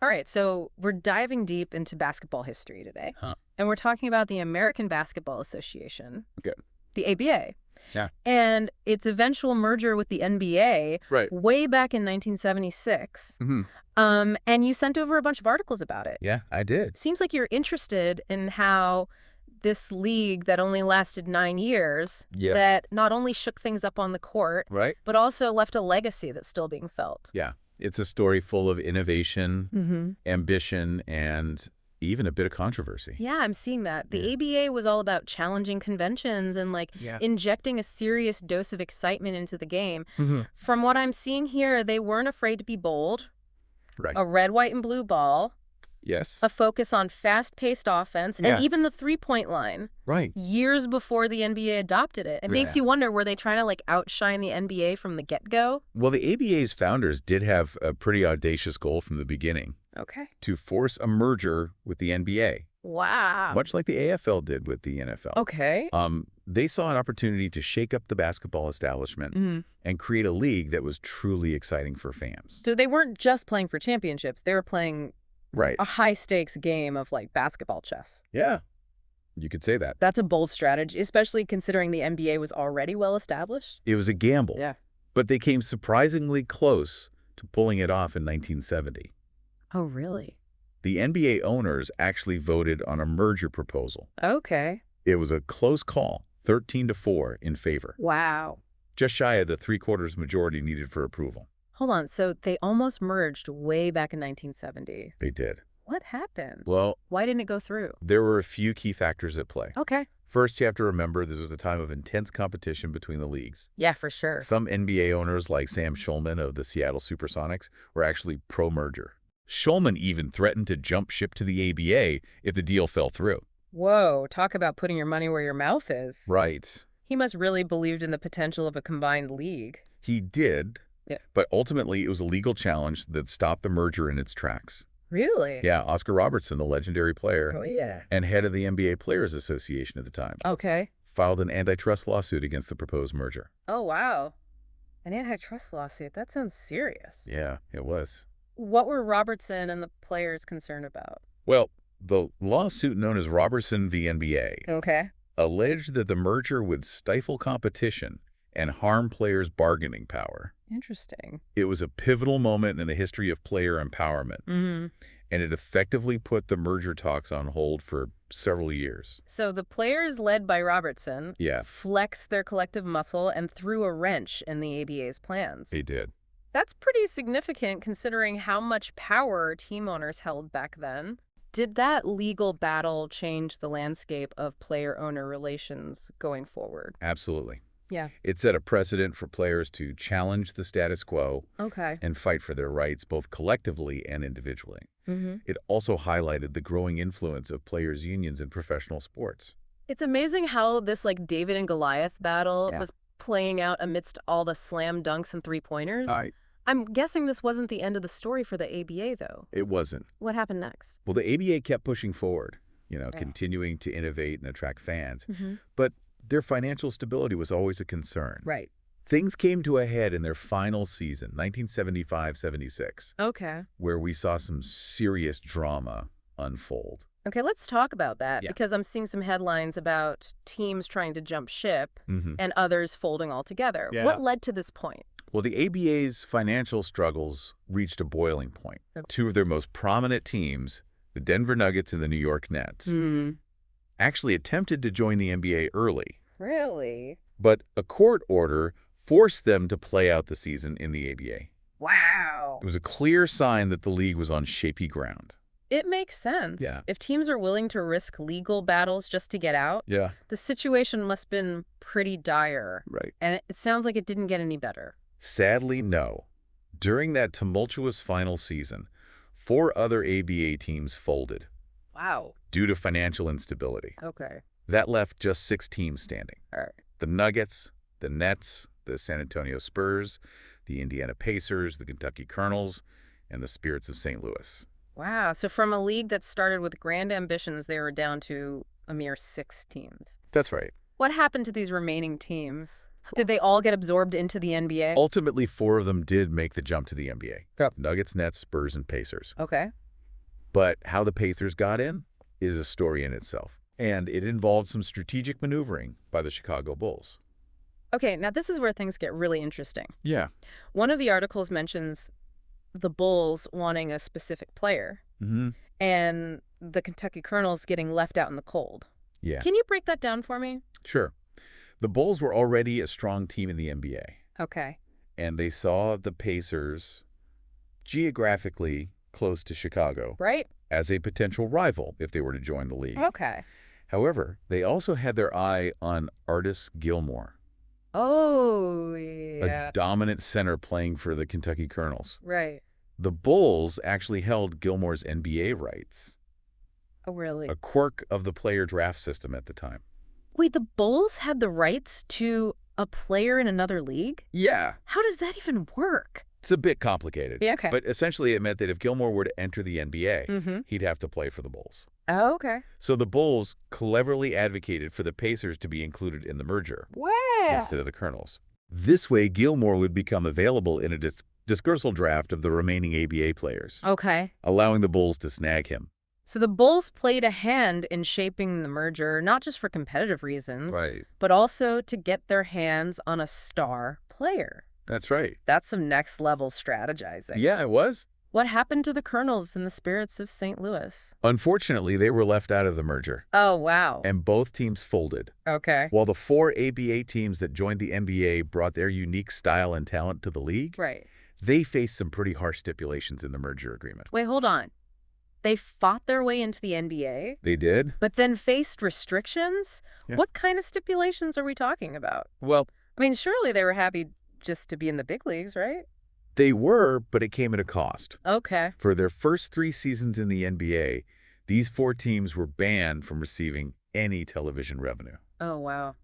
All right, so we're diving deep into basketball history today. Huh. And we're talking about the American Basketball Association, Okay. the ABA, Yeah. and its eventual merger with the NBA Right. way back in 1976. Mm-hmm. And you sent over a bunch of articles about it. Yeah, I did. Seems like you're interested in how this league that only lasted 9 years, Yeah. that not only shook things up on the court, Right? but also left a legacy that's still being felt. Yeah. It's a story full of innovation, Mm-hmm. ambition, and even a bit of controversy. Yeah, I'm seeing that. The Yeah. ABA was all about challenging conventions and Yeah. injecting a serious dose of excitement into the game. Mm-hmm. From what I'm seeing here, they weren't afraid to be bold. Right. A red, white, and blue ball, Yes. a focus on fast-paced offense, Yeah. and even the three-point line. Right. Years before the NBA adopted it. It makes Yeah. you wonder, were they trying to outshine the NBA from the get-go? Well, the ABA's founders did have a pretty audacious goal from the beginning, Okay. to force a merger with the NBA, Wow. much like the AFL did with the NFL. Okay. They saw an opportunity to shake up the basketball establishment Mm-hmm. and create a league that was truly exciting for fans. So they weren't just playing for championships. They were playing Right. a high-stakes game of, basketball chess. Yeah. You could say that. That's a bold strategy, especially considering the NBA was already well-established. It was a gamble. Yeah. But they came surprisingly close to pulling it off in 1970. Oh, really? The NBA owners actually voted on a merger proposal. Okay. It was a close call, 13-4 in favor, Wow. just shy of the three-quarters majority needed for approval. Hold on. So they almost merged way back in 1970. They did. What happened? Well, Why didn't it go through? there were a few key factors at play. Okay. First, you have to remember this was a time of intense competition between the leagues. Yeah, for sure. Some NBA owners, like Sam Schulman of the Seattle Supersonics, were actually pro-merger. Schulman even threatened to jump ship to the ABA if the deal fell through. Whoa, talk about putting your money where your mouth is. Right. He must really believed in the potential of a combined league. He did, Yeah. but ultimately it was a legal challenge that stopped the merger in its tracks. Really? Yeah, Oscar Robertson, the legendary player Oh, yeah. and head of the NBA Players Association at the time, Okay. filed an antitrust lawsuit against the proposed merger. Oh, wow. An antitrust lawsuit. That sounds serious. Yeah, it was. What were Robertson and the players concerned about? Well, the lawsuit known as Robertson v. NBA Okay. alleged that the merger would stifle competition and harm players' bargaining power. Interesting. It was a pivotal moment in the history of player empowerment, Mm-hmm. and it effectively put the merger talks on hold for several years. So the players led by Robertson Yeah, flexed their collective muscle and threw a wrench in the ABA's plans. they did. That's pretty significant considering how much power team owners held back then. Did that legal battle change the landscape of player-owner relations going forward? Absolutely. Yeah. It set a precedent for players to challenge the status quo Okay. and fight for their rights both collectively and individually. Mm-hmm. It also highlighted the growing influence of players' unions in professional sports. It's amazing how this David and Goliath battle Yeah. was playing out amidst all the slam dunks and three-pointers. I'm guessing this wasn't the end of the story for the ABA, though. It wasn't. What happened next? Well, the ABA kept pushing forward, Yeah. continuing to innovate and attract fans. Mm-hmm. But their financial stability was always a concern. Right. Things came to a head in their final season, 1975-76, Okay. where we saw some serious drama unfold. Okay, let's talk about that Yeah. because I'm seeing some headlines about teams trying to jump ship Mm-hmm. and others folding altogether. Yeah. What led to this point? Well, the ABA's financial struggles reached a boiling point. Okay. Two of their most prominent teams, the Denver Nuggets and the New York Nets, actually attempted to join the NBA early, Really? but a court order forced them to play out the season in the ABA. Wow. It was a clear sign that the league was on shaky ground. It makes sense. Yeah. If teams are willing to risk legal battles just to get out, Yeah. the situation must have been pretty dire. Right. And it sounds like it didn't get any better. Sadly, no. During that tumultuous final season, 4 other ABA teams folded Wow. due to financial instability. Okay. That left just 6 teams standing. All right. The Nuggets, the Nets, the San Antonio Spurs, the Indiana Pacers, the Kentucky Colonels, and the Spirits of St. Louis. Wow. So from a league that started with grand ambitions, they were down to a mere 6 teams. That's right. What happened to these remaining teams? Did they all get absorbed into the NBA? Ultimately, 4 of them did make the jump to the NBA. Yep. Nuggets, Nets, Spurs, and Pacers. Okay. But how the Pacers got in is a story in itself. And it involved some strategic maneuvering by the Chicago Bulls. Okay, now this is where things get really interesting. Yeah. One of the articles mentions the Bulls wanting a specific player Mm-hmm. and the Kentucky Colonels getting left out in the cold. Yeah. Can you break that down for me? Sure. The Bulls were already a strong team in the NBA, Okay. and they saw the Pacers geographically close to Chicago Right? as a potential rival if they were to join the league. Okay. However, they also had their eye on Artis Gilmore, Oh, a yeah. dominant center playing for the Kentucky Colonels. Right. The Bulls actually held Gilmore's NBA rights, Oh, really? a quirk of the player draft system at the time. Wait, the Bulls had the rights to a player in another league? Yeah. How does that even work? It's a bit complicated. Yeah, okay. But essentially it meant that if Gilmore were to enter the NBA, Mm-hmm. he'd have to play for the Bulls. Oh, okay. So the Bulls cleverly advocated for the Pacers to be included in the merger Wow. instead of the Colonels. This way, Gilmore would become available in a dispersal draft of the remaining ABA players, Okay. allowing the Bulls to snag him. So the Bulls played a hand in shaping the merger, not just for competitive reasons, Right. but also to get their hands on a star player. That's right. That's some next-level strategizing. Yeah, it was. What happened to the Colonels and the Spirits of St. Louis? Unfortunately, they were left out of the merger, Oh, wow. and both teams folded. Okay. While the 4 ABA teams that joined the NBA brought their unique style and talent to the league, Right. they faced some pretty harsh stipulations in the merger agreement. Wait, hold on. They fought their way into the NBA, They did? but then faced restrictions? Yeah. What kind of stipulations are we talking about? Well, I mean, surely they were happy just to be in the big leagues, right? they were, but it came at a cost. Okay. For their first 3 seasons in the NBA, these 4 teams were banned from receiving any television revenue. Oh, wow.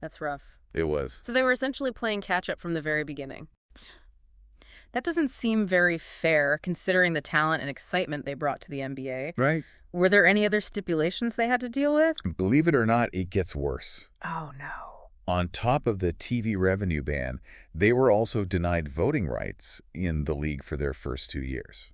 That's rough. It was. So they were essentially playing catch-up from the very beginning. That doesn't seem very fair, considering the talent and excitement they brought to the NBA. Right. Were there any other stipulations they had to deal with? Believe it or not, it gets worse. Oh, no. On top of the TV revenue ban, they were also denied voting rights in the league for their first 2 years.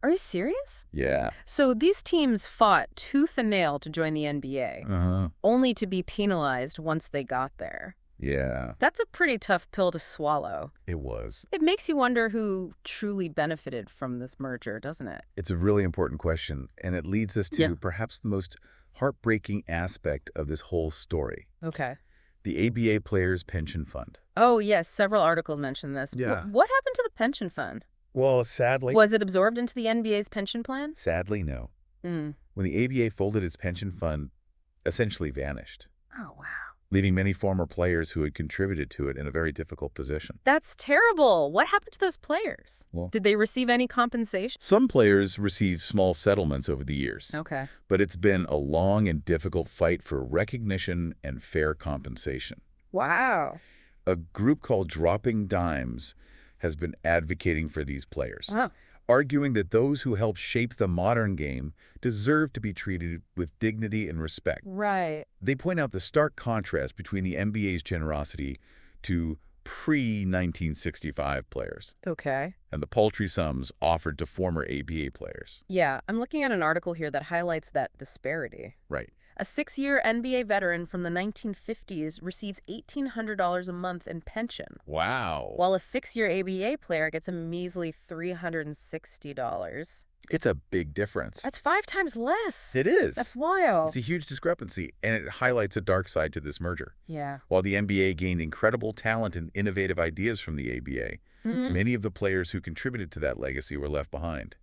Are you serious? Yeah. So these teams fought tooth and nail to join the NBA, Uh-huh. only to be penalized once they got there. Yeah, That's a pretty tough pill to swallow. it was. It makes you wonder who truly benefited from this merger, doesn't it? It's a really important question, and it leads us to Yeah. perhaps the most heartbreaking aspect of this whole story. Okay. The ABA Players Pension Fund. Oh, yes, several articles mention this. Yeah. What happened to the pension fund? Well, sadly... Was it absorbed into the NBA's pension plan? Sadly, no. Mm. When the ABA folded its pension fund, essentially vanished, Oh, wow. leaving many former players who had contributed to it in a very difficult position. That's terrible. What happened to those players? Well- Did they receive any compensation? Some players received small settlements over the years, Okay. but it's been a long and difficult fight for recognition and fair compensation. Wow. A group called Dropping Dimes has been advocating for these players, Wow. arguing that those who helped shape the modern game deserve to be treated with dignity and respect. Right. They point out the stark contrast between the NBA's generosity to pre-1965 players Okay. and the paltry sums offered to former ABA players. Yeah, I'm looking at an article here that highlights that disparity. Right. A 6-year NBA veteran from the 1950s receives $1,800 a month in pension, Wow. while a 6-year ABA player gets a measly $360. It's a big difference. That's 5 times less. It is. That's wild. It's a huge discrepancy, and it highlights a dark side to this merger. Yeah. While the NBA gained incredible talent and innovative ideas from the ABA, Mhm. many of the players who contributed to that legacy were left behind.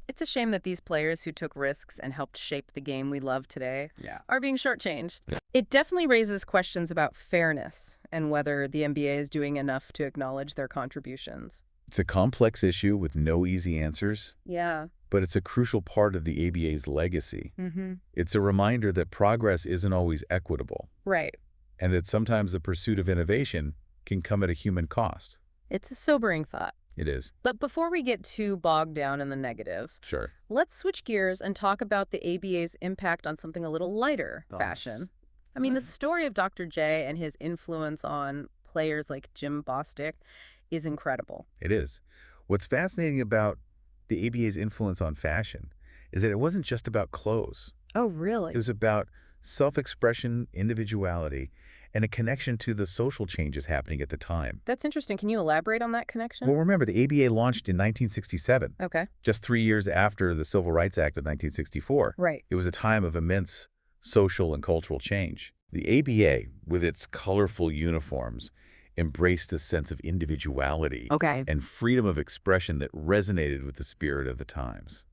It's a shame that these players who took risks and helped shape the game we love today Yeah. are being shortchanged. It definitely raises questions about fairness and whether the NBA is doing enough to acknowledge their contributions. It's a complex issue with no easy answers, Yeah. but it's a crucial part of the ABA's legacy. Mm-hmm. It's a reminder that progress isn't always equitable, Right. and that sometimes the pursuit of innovation can come at a human cost. It's a sobering thought. It is. But before we get too bogged down in the negative, Sure. let's switch gears and talk about the ABA's impact on something a little lighter, Oh, fashion. I mean, the story of Dr. J and his influence on players like Jim Bostic is incredible. It is. What's fascinating about the ABA's influence on fashion is that it wasn't just about clothes. Oh, It really? was about self-expression, individuality, and a connection to the social changes happening at the time. That's interesting. Can you elaborate on that Well, connection? remember, the ABA launched in 1967, Okay. just 3 years after the Civil Rights Act of 1964. Right. It was a time of immense social and cultural change. The ABA, with its colorful uniforms, embraced a sense of individuality Okay. and freedom of expression that resonated with the spirit of the times.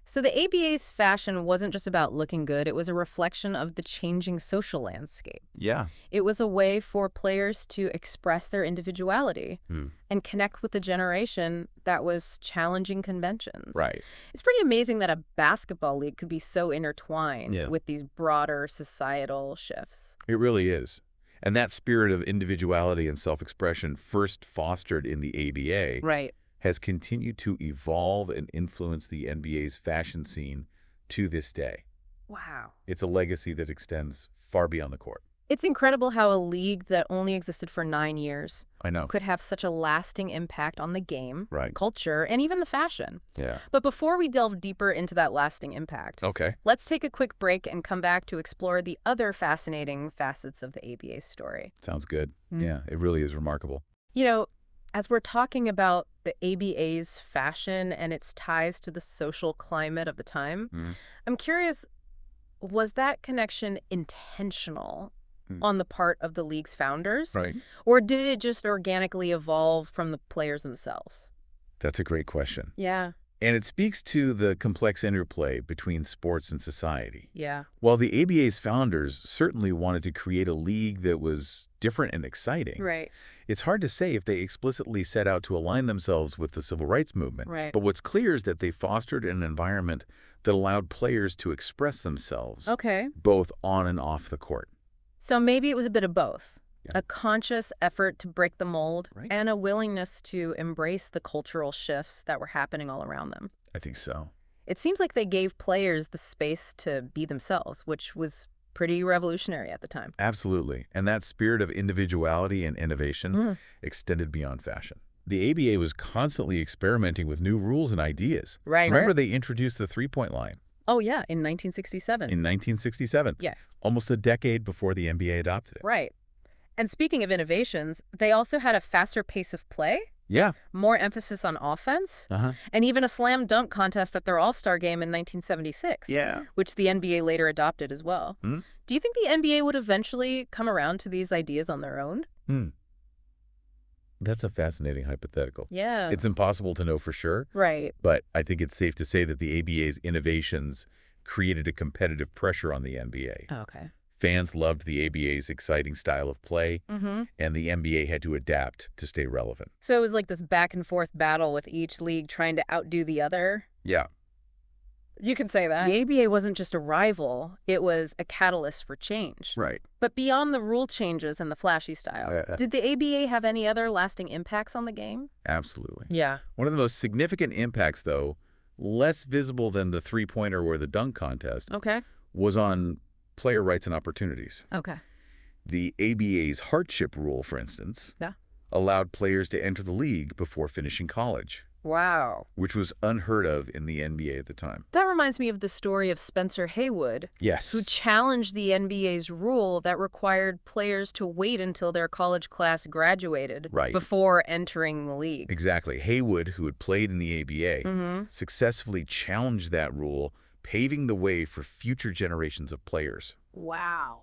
So the ABA's fashion wasn't just about looking good, it was a reflection of the changing social landscape. Yeah. It was a way for players to express their individuality Hmm. and connect with a generation that was challenging conventions. Right. It's pretty amazing that a basketball league could be so intertwined Yeah. with these broader societal shifts. It really is. And that spirit of individuality and self-expression, first fostered in the ABA, Right. has continued to evolve and influence the NBA's fashion scene to this day. Wow. It's a legacy that extends far beyond the court. It's incredible how a league that only existed for 9 years I know. could have such a lasting impact on the game, Right. culture, and even the fashion. Yeah. But before we delve deeper into that lasting impact, Okay. let's take a quick break and come back to explore the other fascinating facets of the ABA's story. Sounds good. Mm. Yeah, it really is remarkable. You know, as we're talking about the ABA's fashion and its ties to the social climate of the time, Mhm. I'm curious, was that connection intentional Mm. on the part of the league's founders? Right. Or did it just organically evolve from the players themselves? That's a great question. Yeah, And it speaks to the complex interplay between sports and society. yeah. While the ABA's founders certainly wanted to create a league that was different and exciting, Right, it's hard to say if they explicitly set out to align themselves with the civil rights movement. right. But what's clear is that they fostered an environment that allowed players to express themselves, Okay. both on and off the court. So maybe it was a bit of both. Yeah. A conscious effort to break the mold Right. and a willingness to embrace the cultural shifts that were happening all around them. I think so. It seems like they gave players the space to be themselves, which was pretty revolutionary at the time. Absolutely. And that spirit of individuality and innovation Mm. extended beyond fashion. The ABA was constantly experimenting with new rules and ideas. Right. Remember, they introduced the three-point line Oh, yeah, in 1967. in 1967, Yeah. almost a decade before the NBA adopted it. Right. And speaking of innovations, they also had a faster pace of play, Yeah. more emphasis on offense, Uh-huh. and even a slam dunk contest at their All-Star game in 1976, Yeah. which the NBA later adopted as well. Hmm? Do you think the NBA would eventually come around to these ideas on their own? That's a fascinating hypothetical. Yeah. It's impossible to know for sure, Right. but I think it's safe to say that the ABA's innovations created a competitive pressure on the NBA. Okay. Fans loved the ABA's exciting style of play, Mm-hmm. and the NBA had to adapt to stay relevant. So it was like this back and forth battle with each league trying to outdo the other. Yeah. You can say that. The ABA wasn't just a rival, it was a catalyst for change. Right. But beyond the rule changes and the flashy style, Yeah. did the ABA have any other lasting impacts on the game? Absolutely. Yeah. One of the most significant impacts, though, less visible than the three-pointer or the dunk contest, Okay. was on player rights and opportunities. Okay. The ABA's hardship rule, for instance, Yeah. allowed players to enter the league before finishing college, Wow. which was unheard of in the NBA at the time. That reminds me of the story of Spencer Haywood, Yes. who challenged the NBA's rule that required players to wait until their college class graduated Right. before entering the league. Exactly. Haywood, who had played in the ABA, Mm-hmm. successfully challenged that rule, paving the way for future generations of players Wow.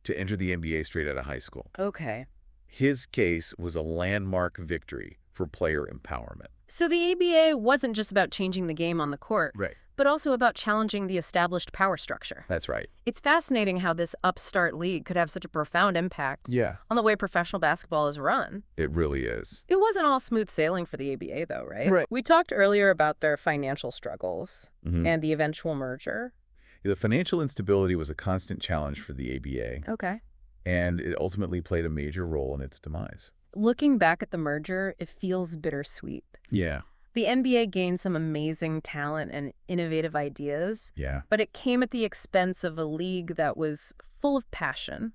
to enter the NBA straight out of high school. Okay. His case was a landmark victory for player empowerment. So the ABA wasn't just about changing the game on the court, Right. but also about challenging the established power structure. That's right. It's fascinating how this upstart league could have such a profound impact Yeah. on the way professional basketball is run. It really is. It wasn't all smooth sailing for the ABA, though, right? Right. We talked earlier about their financial struggles Mhm. and the eventual merger. The financial instability was a constant challenge for the ABA, Okay. and it ultimately played a major role in its demise. Looking back at the merger, it feels bittersweet. Yeah. The NBA gained some amazing talent and innovative ideas, Yeah. but it came at the expense of a league that was full of passion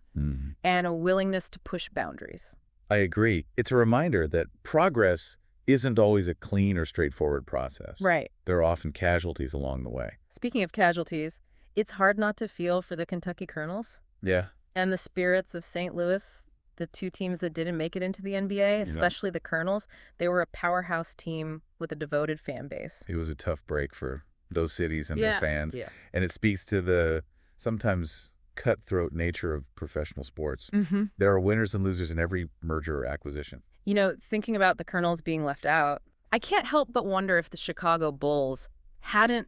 and a willingness to push boundaries. I agree. It's a reminder that progress isn't always a clean or straightforward process. Right. There are often casualties along the way. Speaking of casualties, it's hard not to feel for the Kentucky Colonels Yeah. and the Spirits of St. Louis, the two teams that didn't make it into the NBA, especially the Colonels. They were a powerhouse team with a devoted fan base. It was a tough break for those cities and their Yeah. fans. Yeah. And it speaks to the sometimes cutthroat nature of professional sports. There are winners and losers in every merger or acquisition. You know, thinking about the Colonels being left out, I can't help but wonder if the Chicago Bulls hadn't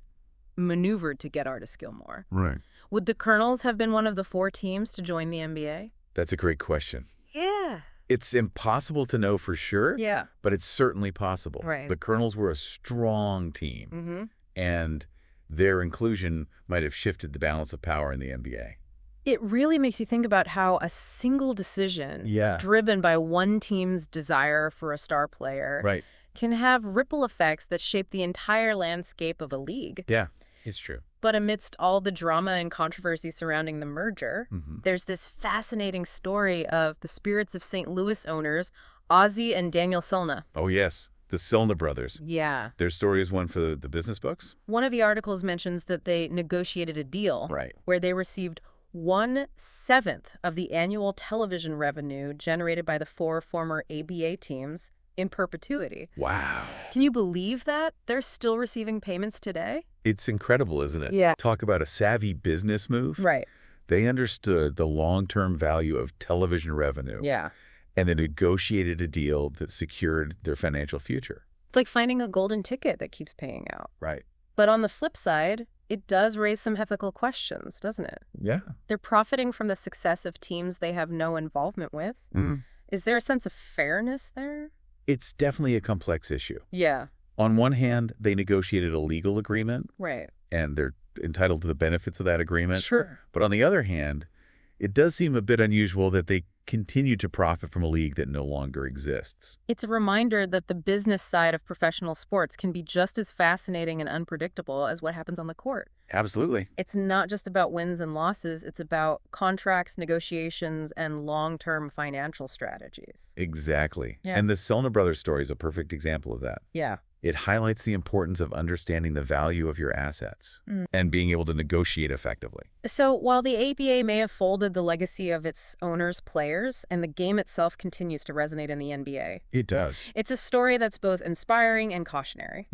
maneuvered to get Artis Gilmore. Right. Would the Colonels have been one of the 4 teams to join the NBA? That's a great question. Yeah. It's impossible to know for sure, Yeah. but it's certainly possible. Right. The Colonels were a strong team, and their inclusion might have shifted the balance of power in the NBA. It really makes you think about how a single decision Yeah. driven by one team's desire for a star player Right. can have ripple effects that shape the entire landscape of a league. Yeah, it's true. But amidst all the drama and controversy surrounding the merger, there's this fascinating story of the Spirits of St. Louis owners, Ozzie and Daniel Silna. Oh, yes. The Silna brothers. Yeah. Their story is one for the business books? One of the articles mentions that they negotiated a deal Right. where they received 1/7 of the annual television revenue generated by the 4 former ABA teams in perpetuity. Wow. Can you believe that? They're still receiving payments today? It's incredible, isn't it? Yeah. Talk about a savvy business move. Right. They understood the long-term value of television revenue. Yeah. And they negotiated a deal that secured their financial future. It's like finding a golden ticket that keeps paying out. Right. But on the flip side, it does raise some ethical questions, doesn't it? Yeah. They're profiting from the success of teams they have no involvement with. Is there a sense of fairness there? It's definitely a complex issue. Yeah. On one hand, they negotiated a legal agreement, Right. and they're entitled to the benefits of that agreement. Sure. But on the other hand, it does seem a bit unusual that they continue to profit from a league that no longer exists. It's a reminder that the business side of professional sports can be just as fascinating and unpredictable as what happens on the court. Absolutely. It's not just about wins and losses. It's about contracts, negotiations, and long-term financial strategies. Exactly. Yeah. And the Selna Brothers story is a perfect example of that. Yeah. It highlights the importance of understanding the value of your assets and being able to negotiate effectively. So while the ABA may have folded the legacy of its owners, players, and the game itself continues to resonate in the NBA, It does. it's a story that's both inspiring and cautionary,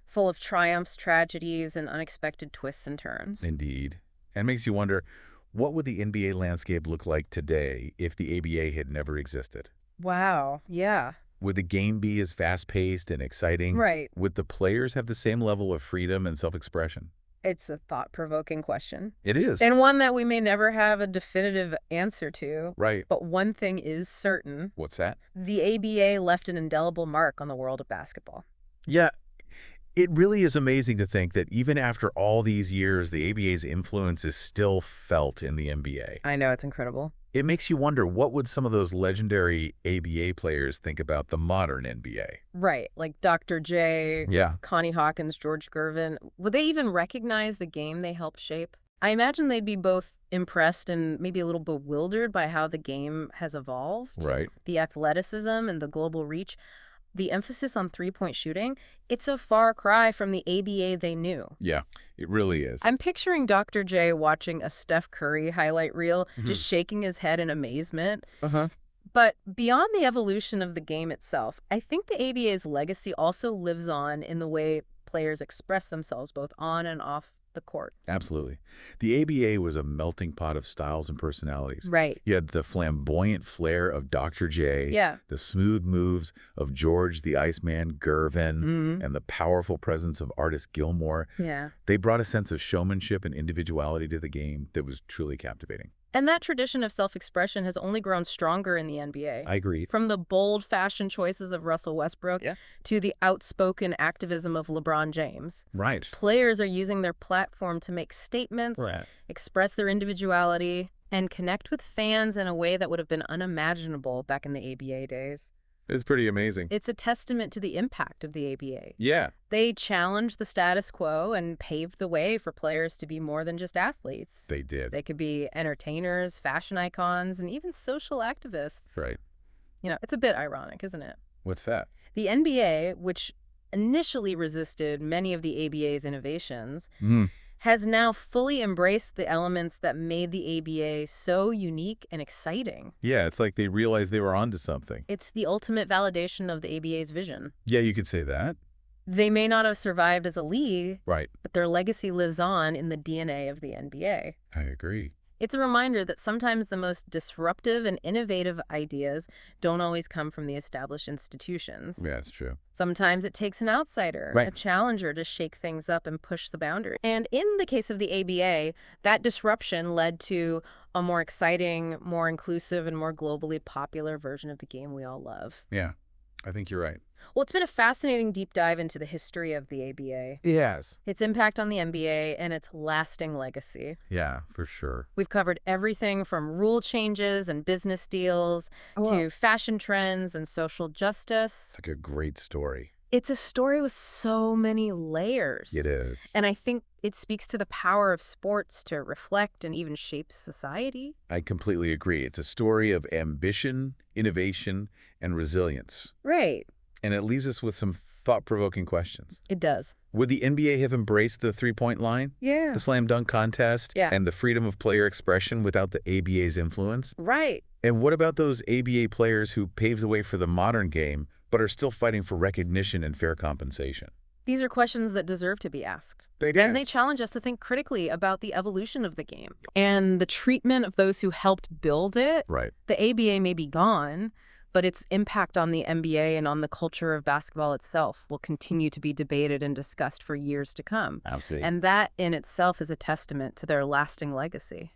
full of triumphs, tragedies, and unexpected twists and turns. Indeed. And makes you wonder, what would the NBA landscape look like today if the ABA had never existed? Wow. Yeah. Would the game be as fast-paced and exciting? Right. Would the players have the same level of freedom and self-expression? It's a thought-provoking question. It is. And one that we may never have a definitive answer to. Right. But one thing is certain. What's that? The ABA left an indelible mark on the world of basketball. Yeah. It really is amazing to think that even after all these years, the ABA's influence is still felt in the NBA. I know, it's incredible. It makes you wonder, what would some of those legendary ABA players think about the modern NBA? Right, like Dr. J, Yeah. Connie Hawkins, George Gervin. Would they even recognize the game they helped shape? I imagine they'd be both impressed and maybe a little bewildered by how the game has evolved. Right. The athleticism and the global reach. The emphasis on three-point shooting, it's a far cry from the ABA they knew. Yeah, it really is. I'm picturing Dr. J watching a Steph Curry highlight reel, just shaking his head in amazement. But beyond the evolution of the game itself, I think the ABA's legacy also lives on in the way players express themselves both on and off the court. Absolutely. The ABA was a melting pot of styles and personalities. Right. You had the flamboyant flair of Dr. J, Yeah. the smooth moves of George the Iceman Gervin, and the powerful presence of Artis Gilmore. Yeah. They brought a sense of showmanship and individuality to the game that was truly captivating. And that tradition of self-expression has only grown stronger in the NBA. I agree. From the bold fashion choices of Russell Westbrook to the outspoken activism of LeBron James. Right. Players are using their platform to make statements, express their individuality, and connect with fans in a way that would have been unimaginable back in the ABA days. It's pretty amazing. It's a testament to the impact of the ABA. Yeah. They challenged the status quo and paved the way for players to be more than just athletes. They did. They could be entertainers, fashion icons, and even social activists. Right. You know, it's a bit ironic, isn't it? What's that? The NBA, which initially resisted many of the ABA's innovations, has now fully embraced the elements that made the ABA so unique and exciting. Yeah, it's like they realized they were onto something. It's the ultimate validation of the ABA's vision. Yeah, you could say that. They may not have survived as a league, Right. but their legacy lives on in the DNA of the NBA. I agree. It's a reminder that sometimes the most disruptive and innovative ideas don't always come from the established institutions. Yeah, it's true. Sometimes it takes an outsider, Right. a challenger, to shake things up and push the boundary. And in the case of the ABA, that disruption led to a more exciting, more inclusive, and more globally popular version of the game we all love. Yeah, I think you're right. Well, it's been a fascinating deep dive into the history of the ABA, Yes. its impact on the NBA, and its lasting legacy. Yeah, for sure. We've covered everything from rule changes and business deals to fashion trends and social justice. It's like a great story. It's a story with so many layers. It is. And I think it speaks to the power of sports to reflect and even shape society. I completely agree. It's a story of ambition, innovation, and resilience. Right. And it leaves us with some thought-provoking questions. It does. Would the NBA have embraced the three-point line, Yeah. the slam dunk contest, Yeah. and the freedom of player expression without the ABA's influence? Right. And what about those ABA players who paved the way for the modern game but are still fighting for recognition and fair compensation? These are questions that deserve to be asked. They did. And they challenge us to think critically about the evolution of the game and the treatment of those who helped build it. Right. The ABA may be gone, but its impact on the NBA and on the culture of basketball itself will continue to be debated and discussed for years to come. Absolutely. And that in itself is a testament to their lasting legacy.